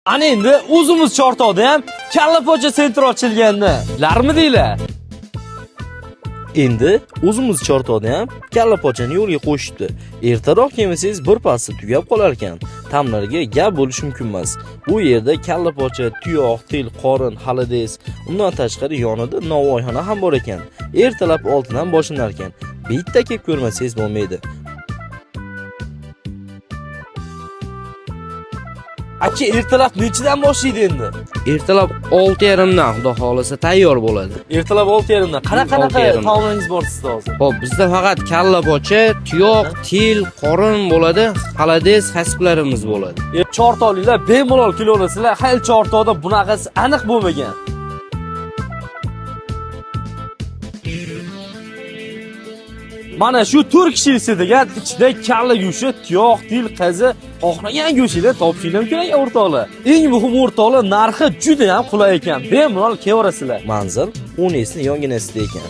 Ana endi o'zimiz Chortoqda ham kalla pocha sentri ochilganda, larmi deylar. Endi o'zimiz Chortoqda ham kalla pochani yo'lga qo'yishdi. Ertaroq yemasangiz bir pasda tugab qolar ekan. Ta'mlariga gap bo'lishi mumkin emas. Bu yerda kalla pocha, tuyoq, til, qorin, halades, undan tashqari yonida novvoyxona ham bor ekan. Ertalab 6 dan boshlanar ekan. Bitta kelib ko'rmasangiz bo'lmaydi. Aka, ertalab nechidan boshlaydi endi? Ertalab 6:30 dan xudo xolisa tayyor bo'ladi. Ertalab 6:30 dan. Qanaqa 6:30 taomlaringiz bor sizda hozir? Xo'p, bizda faqat kalla pocha, tuyoq, til, qorin bo'ladi, halades, hasblarimiz bo'ladi. Chortoqliklar bemalol kelaverasizlar. Hali Chortoqda bunaqasi aniq bo'lmagan. Mana shu 4 kishilik sedigan ichida kalla go'shti, tuyoq, til, qazi, xohlagan go'shtni topishinglar mumkin ekan o'rtoqlar. Eng muhim o'rtoqlar, narxi juda ham qulay ekan. Bemalol kelaverasizlar. Manzil Unesning yonginasida ekan.